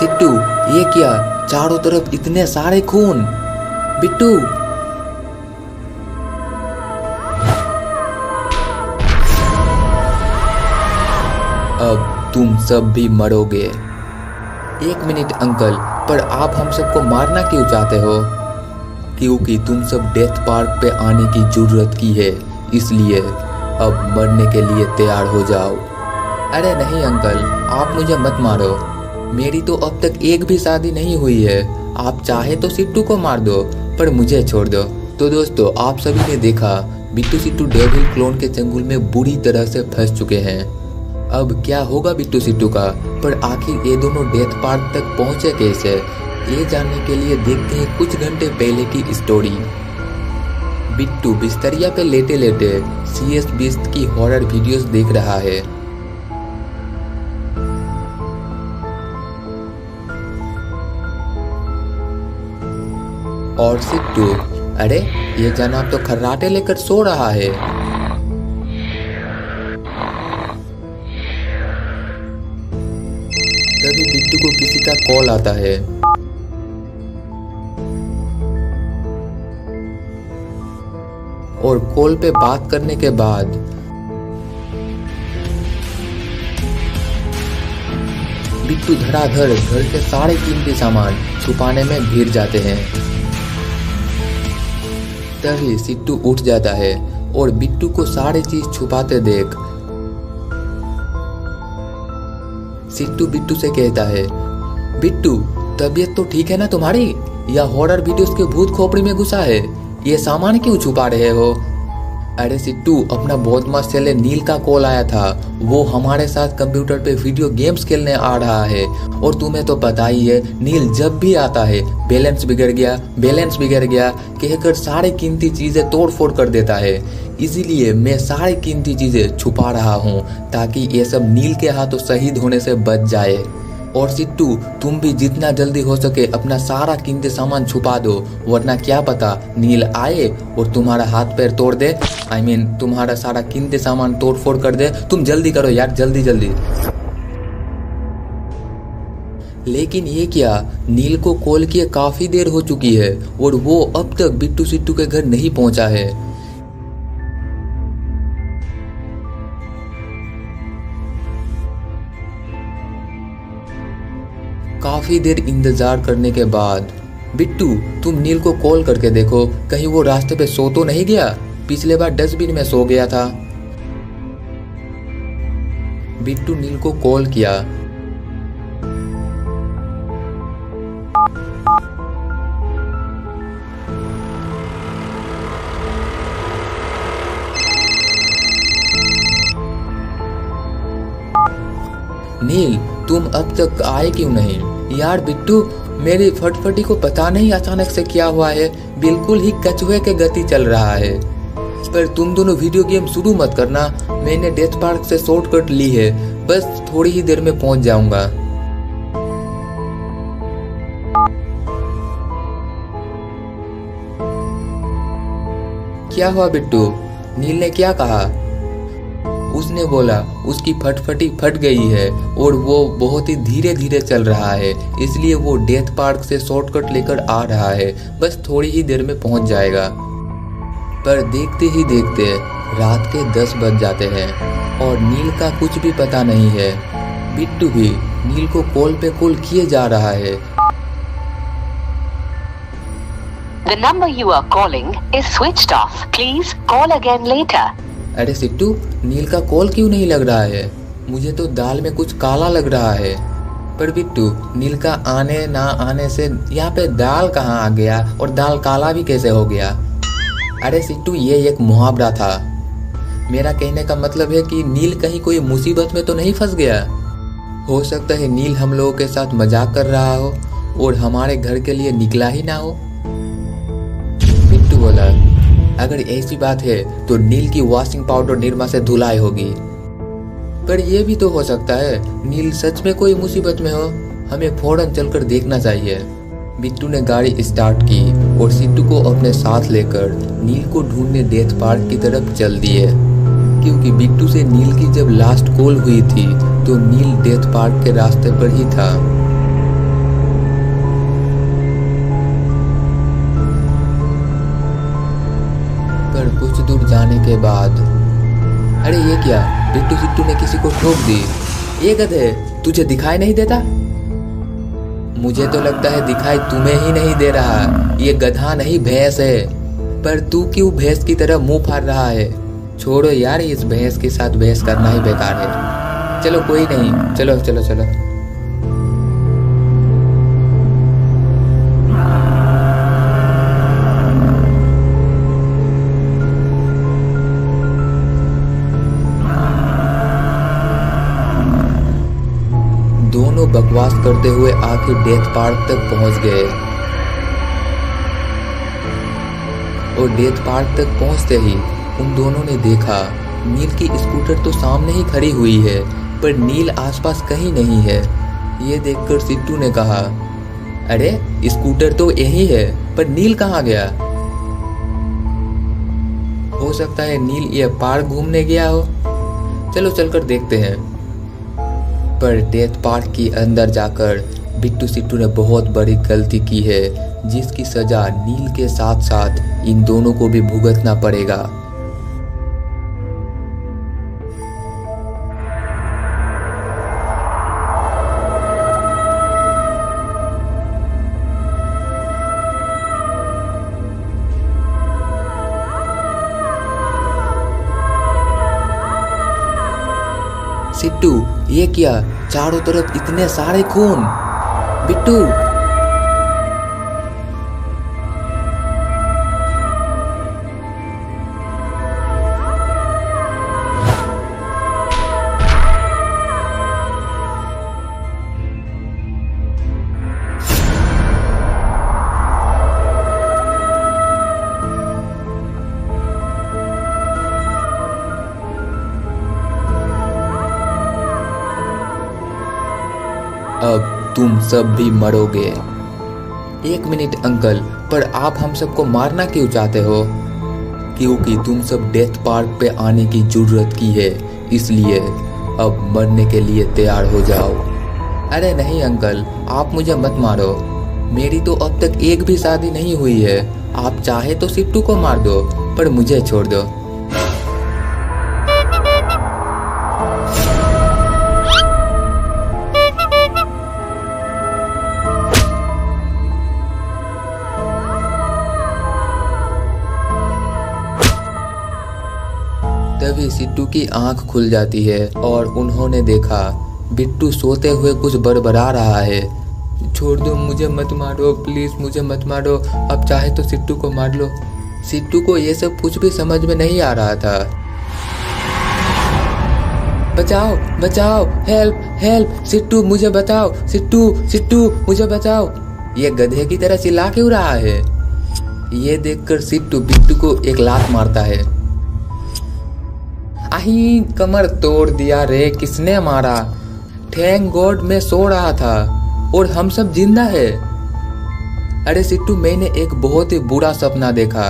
सिट्टू, ये क्या, चारों तरफ इतने सारे खून। बिट्टू, अब तुम सब भी मरोगे। 1 मिनट अंकल, पर आप हम सबको मारना क्यों चाहते हो? क्योंकि तुम सब डेथ पार्क पे आने की जरूरत की है, इसलिए अब मरने के लिए तैयार हो जाओ। अरे नहीं अंकल, आप मुझे मत मारो, मेरी तो अब तक एक भी शादी नहीं हुई है। आप चाहे तो सिट्टू को मार दो, पर मुझे छोड़ दो। तो दोस्तों, आप सभी ने देखा बिट्टू सिट्टू डेविल क्लोन के चंगुल में बुरी तरह से फंस चुके हैं। अब क्या होगा बिट्टू सिट्टू का? पर आखिर ये दोनों डेथ पार्क तक पहुंचे कैसे? ये जानने के लिए देखते हैं कुछ घंटे पहले की स्टोरी। बिट्टू बिस्तरिया पे लेटे लेटे CS बीस्ट की हॉरर वीडियोस देख रहा है। और सिट्टू, अरे ये जनाब तो खर्राटे लेकर सो रहा है। तभी बिट्टू को किसी का कॉल आता है। और कॉल पे बात करने के बाद बिट्टू धड़ाधड़ घर के सारे कीमती सामान छुपाने में भिड़ जाते हैं। तभी सिट्टू उठ जाता है और बिट्टू को सारी चीज छुपाते देख सिट्टू बिट्टू से कहता है, बिट्टू तबीयत तो ठीक है ना तुम्हारी, या हॉरर वीडियोस के भूत खोपड़ी में घुसा है? ये सामान क्यों छुपा रहे हो? अरे सिट्टू, अपना बदमाश चले नील का कॉल आया था, वो हमारे साथ कंप्यूटर पे वीडियो गेम्स खेलने आ रहा है। और तुम्हें तो पता ही है, नील जब भी आता है बैलेंस बिगड़ गया कहकर सारी कीमती चीजें तोड़ फोड़ कर देता है। इसीलिए मैं सारी कीमती चीजें छुपा रहा हूँ ताकि ये सब नील के हाथों शहीद होने से बच जाए। और सिट्टू, तुम भी जितना जल्दी हो सके अपना सारा कीमती सामान छुपा दो, वरना क्या पता नील आए और तुम्हारा हाथ पैर तोड़ दे। तुम्हारा सारा कीमती सामान तोड़ फोड़ कर दे। तुम जल्दी करो यार, जल्दी। लेकिन ये क्या, नील को कॉल किए काफी देर हो चुकी है और वो अब तक बिट्टू सिट्टू के घर नहीं पहुंचा है। काफी देर इंतजार करने के बाद, बिट्टू तुम नील को कॉल करके देखो, कहीं वो रास्ते पे सो तो नहीं गया। पिछले बार डस्टबिन में सो गया था। बिट्टू नील को कॉल किया। नील, तुम अब तक आए क्यों नहीं? यार बिट्टू, मेरी फटफटी को पता नहीं अचानक से क्या हुआ है, बिल्कुल ही कछुए के गति चल रहा है। पर तुम दोनों वीडियो गेम शुरू मत करना, मैंने डेथ पार्क से शॉर्टकट ली है, बस थोड़ी ही देर में पहुंच जाऊंगा। क्या हुआ बिट्टू? नील ने क्या कहा? उसने बोला उसकी फटफटी फट गई है और वो बहुत ही धीरे धीरे चल रहा है, इसलिए वो डेथ पार्क से शॉर्टकट लेकर आ रहा है, बस थोड़ी ही देर में पहुंच जाएगा। पर देखते ही देखते रात के 10 बज जाते हैं और नील का कुछ भी पता नहीं है। बिट्टू भी नील को कॉल पे कॉल किए जा रहा है। The number you are calling is switched off. Please call again later. अरे सिट्टू, नील का कॉल क्यों नहीं लग रहा है? मुझे तो दाल में कुछ काला लग रहा है। पर बिट्टू, नील का आने ना आने से यहाँ पे दाल कहाँ आ गया और दाल काला भी कैसे हो गया? अरे सिट्टू, ये एक मुहावरा था। मेरा कहने का मतलब है कि नील कहीं कोई मुसीबत में तो नहीं फंस गया। हो सकता है नील हम लोगों के साथ मजाक कर रहा हो और हमारे घर के लिए निकला ही ना हो। बिट्टू बोला, अगर ऐसी बात है तो नील की वॉशिंग पाउडर निरमा से धुलाई होगी। पर यह भी तो हो सकता है नील सच में कोई मुसीबत में हो, हमें फौरन चलकर देखना चाहिए। बिट्टू ने गाड़ी स्टार्ट की और सिट्टू को अपने साथ लेकर नील को ढूंढने डेथ पार्क की तरफ चल दिए, क्योंकि बिट्टू से नील की जब लास्ट कॉल हुई थी तो नील डेथ पार्क के रास्ते पर ही था। बाद। अरे ये क्या, बिट्टू सिट्टू ने किसी को ठोक दी। ये गधे, तुझे दिखाई नहीं देता? मुझे तो लगता है दिखाई तुम्हें ही नहीं दे रहा। ये गधा नहीं भैंस है। पर तू क्यों भैंस की तरह मुंह फाड़ रहा है? छोड़ो यार, इस भैंस के साथ बहस करना ही बेकार है। चलो कोई नहीं, चलो चलो चलो। दोनों बकवास करते हुए आखिर डेथ पार्क तक पहुंच गए और डेथ पार्क तक पहुंचते ही उन दोनों ने देखा नील की स्कूटर तो सामने ही खड़ी हुई है, पर नील आसपास कहीं नहीं है। ये देखकर सिट्टू ने कहा, अरे स्कूटर तो यही है, पर नील कहाँ गया? हो सकता है नील ये पार्क घूमने गया हो। चलो चलकर देखते हैं। पर डेथ पार्क के अंदर जाकर बिट्टू सिट्टू ने बहुत बड़ी गलती की है, जिसकी सजा नील के साथ साथ इन दोनों को भी भुगतना पड़ेगा। सिट्टू, ये क्या? चारों तरफ इतने सारे खून। बिट्टू, अब तुम सब भी मरोगे। 1 मिनट अंकल, पर आप हम सबको मारना क्यों चाहते हो? क्योंकि तुम सब डेथ पार्क पे आने की जरूरत की है, इसलिए अब मरने के लिए तैयार हो जाओ। अरे नहीं अंकल, आप मुझे मत मारो। मेरी तो अब तक एक भी शादी नहीं हुई है। आप चाहे तो सिट्टू को मार दो, पर मुझे छोड़ दो। तभी सिट्टू की आंख खुल जाती है और उन्होंने देखा बिट्टू सोते हुए कुछ बड़बड़ा रहा है। छोड़ दो, मुझे मत मारो, प्लीज मुझे मत मारो। अब चाहे तो सिट्टू को मार लो। सिट्टू को ये सब कुछ भी समझ में नहीं आ रहा था। बचाओ बचाओ, हेल्प हेल्प, सिट्टू मुझे बचाओ, सिट्टू सिट्टू मुझे बचाओ। ये गधे की तरह चिल्ला क्यों रहा है? ये देखकर सिट्टू बिट्टू को एक लात मारता है। आही, कमर तोड़ दिया रे, किसने मारा? थैंक गॉड मैं सो रहा था और हम सब जिंदा है। अरे सिट्टू, मैंने एक बहुत ही बुरा सपना देखा।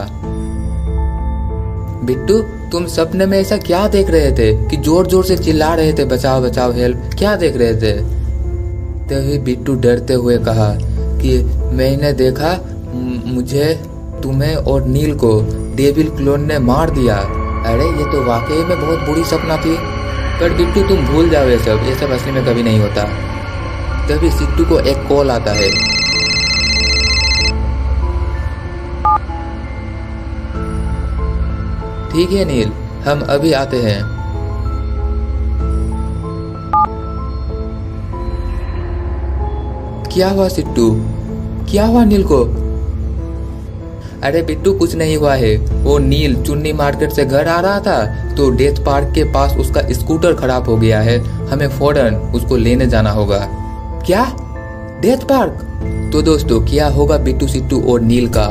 बिट्टू, तुम सपने में ऐसा क्या देख रहे थे कि जोर जोर से चिल्ला रहे थे बचाओ बचाओ हेल्प? क्या देख रहे थे? तभी बिट्टू डरते हुए कहा कि मैंने देखा मुझे, तुम्हें और नील को डेविल क्लोन ने मार दिया। अरे ये तो वाकई में बहुत बुरी सपना थी। पर बिट्टू तुम भूल जाओ, ये सब असली में कभी नहीं होता। तभी सिट्टू को एक कॉल आता है। ठीक है नील, हम अभी आते हैं। क्या हुआ सिट्टू? क्या हुआ नील को? अरे बिट्टू, कुछ नहीं हुआ है। वो नील चुन्नी मार्केट से घर आ रहा था तो डेथ पार्क के पास उसका स्कूटर खराब हो गया है। हमें फौरन उसको लेने जाना होगा। क्या? Death park? तो दोस्तों, क्या होगा बिट्टू सिट्टू और नील का?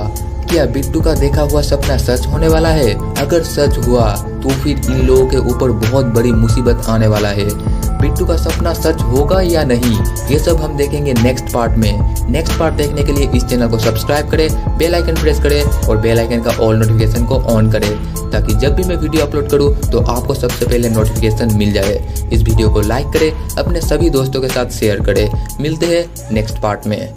क्या बिट्टू का देखा हुआ सपना सच होने वाला है? अगर सच हुआ तो फिर इन लोगों के ऊपर बहुत बड़ी मुसीबत आने वाला है। बिट्टू का सपना सच होगा या नहीं, ये सब हम देखेंगे नेक्स्ट पार्ट में। नेक्स्ट पार्ट देखने के लिए इस चैनल को सब्सक्राइब करें, बेल आइकन प्रेस करें और बेल आइकन का ऑल नोटिफिकेशन को ऑन करें, ताकि जब भी मैं वीडियो अपलोड करूं तो आपको सबसे पहले नोटिफिकेशन मिल जाए। इस वीडियो को लाइक करें, अपने सभी दोस्तों के साथ शेयर करें। मिलते हैं नेक्स्ट पार्ट में।